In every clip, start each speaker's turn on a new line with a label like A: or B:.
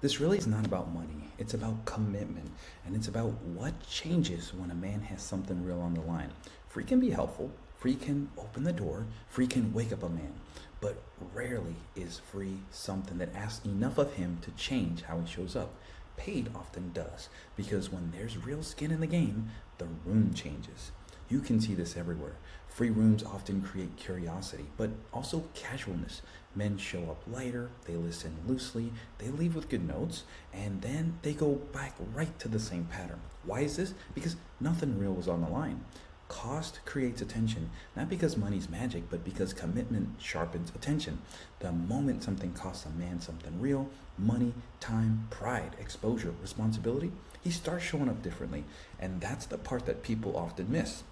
A: This really is not about money. It's about commitment. And it's about what changes when a man has something real on the line. Free can be helpful. Free can open the door. Free can wake up a man. But rarely is free something that asks enough of him to change how he shows up. Paid often does, because when there's real skin in the game, the room changes. You can see this everywhere. Free rooms often create curiosity, but also casualness. Men show up lighter, they listen loosely, they leave with good notes, and then they go back right to the same pattern. Why is this? Because nothing real was on the line. Cost creates attention, not because money's magic, but because commitment sharpens attention. The moment something costs a man something real, money, time, pride, exposure, responsibility, he starts showing up differently. And that's the part that people often miss.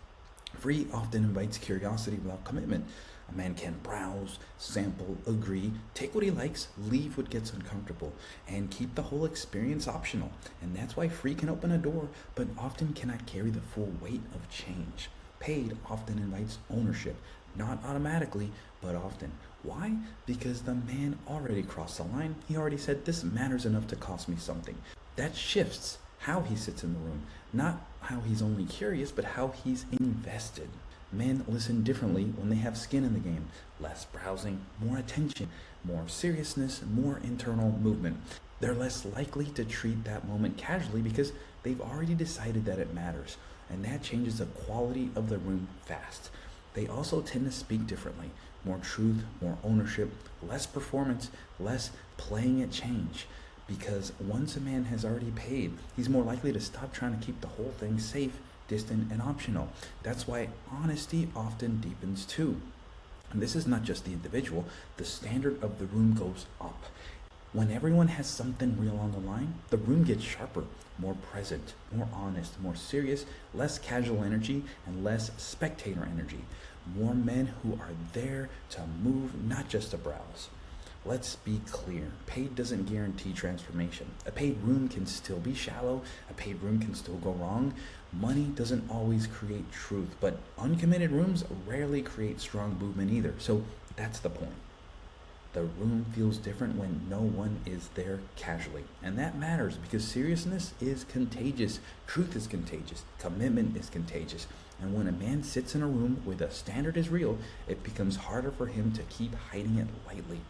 A: Free often invites curiosity without commitment. A man can browse, sample, agree, take what he likes, leave what gets uncomfortable, and keep the whole experience optional. And that's why free can open a door, but often cannot carry the full weight of change. Paid often invites ownership, not automatically, but often. Why? Because the man already crossed the line. He already said, this matters enough to cost me something. That shifts how he sits in the room, not how he's only curious, but how he's invested. Men listen differently when they have skin in the game. Less browsing, more attention, more seriousness, more internal movement. They're less likely to treat that moment casually because they've already decided that it matters. And that changes the quality of the room fast. They also tend to speak differently. More truth, more ownership, less performance, less playing at change. Because once a man has already paid, he's more likely to stop trying to keep the whole thing safe, distant, and optional. That's why honesty often deepens too. And this is not just the individual, the standard of the room goes up. When everyone has something real on the line, the room gets sharper, more present, more honest, more serious, less casual energy, and less spectator energy. More men who are there to move, not just to browse. Let's be clear. Paid doesn't guarantee transformation. A paid room can still be shallow. A paid room can still go wrong. Money doesn't always create truth, but uncommitted rooms rarely create strong movement either. So that's the point. The room feels different when no one is there casually. And that matters because seriousness is contagious. Truth is contagious. Commitment is contagious. And when a man sits in a room where the standard is real, it becomes harder for him to keep hiding it lightly.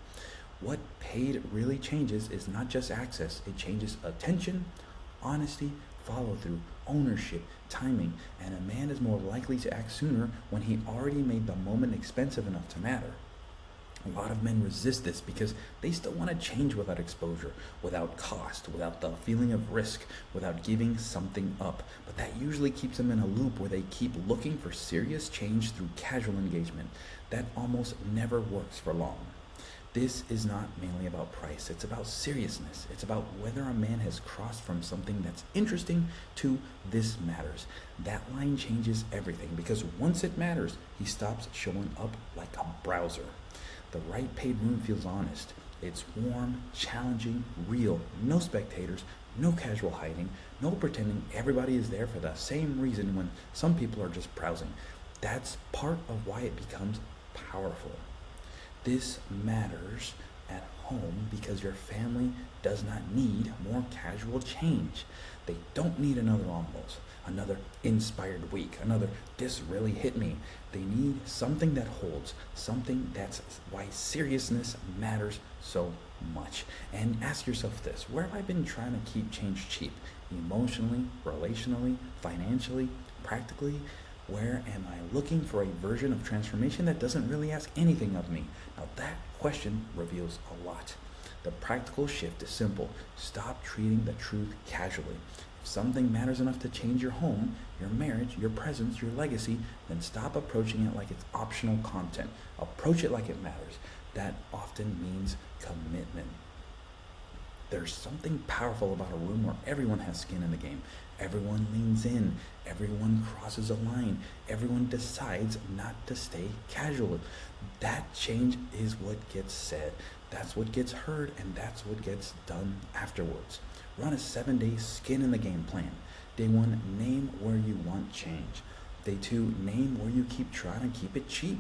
A: What paid really changes is not just access, it changes attention, honesty, follow through, ownership, timing, and a man is more likely to act sooner when he already made the moment expensive enough to matter. A lot of men resist this because they still want to change without exposure, without cost, without the feeling of risk, without giving something up. But that usually keeps them in a loop where they keep looking for serious change through casual engagement. That almost never works for long. This is not mainly about price, it's about seriousness. It's about whether a man has crossed from something that's interesting to this matters. That line changes everything because once it matters, he stops showing up like a browser. The right paid room feels honest. It's warm, challenging, real, no spectators, no casual hiding, no pretending everybody is there for the same reason when some people are just browsing. That's part of why it becomes powerful. This matters at home because your family does not need more casual change. They don't need another almost, another inspired week, another this really hit me. They need something that holds, something that's why seriousness matters so much. And ask yourself this, where have I been trying to keep change cheap? Emotionally, relationally, financially, practically? Where am I looking for a version of transformation that doesn't really ask anything of me? Now that question reveals a lot. The practical shift is simple. Stop treating the truth casually. If something matters enough to change your home, your marriage, your presence, your legacy, then stop approaching it like it's optional content. Approach it like it matters. That often means commitment. There's something powerful about a room where everyone has skin in the game. Everyone leans in, everyone crosses a line, everyone decides not to stay casual. That change is what gets said, that's what gets heard, and that's what gets done afterwards. Run a 7-day skin in the game plan. Day 1, name where you want change. Day 2, name where you keep trying to keep it cheap.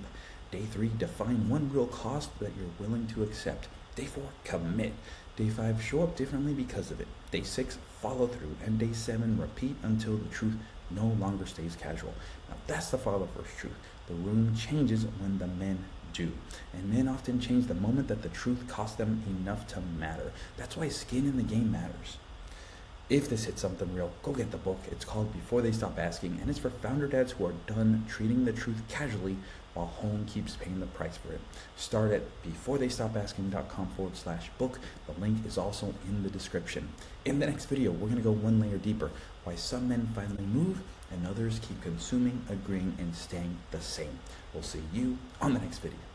A: Day 3, define one real cost that you're willing to accept. Day 4, commit. Day 5, show up differently because of it. Day 6, follow through. And day 7, repeat until the truth no longer stays casual. Now that's the follow first truth. The room changes when the men do. And men often change the moment that the truth costs them enough to matter. That's why skin in the game matters. If this hits something real, go get the book. It's called Before They Stop Asking, and it's for founder dads who are done treating the truth casually while home keeps paying the price for it. Start at beforetheystopasking.com/book. The link is also in the description. In the next video, we're going to go one layer deeper. Why some men finally move and others keep consuming, agreeing, and staying the same. We'll see you on the next video.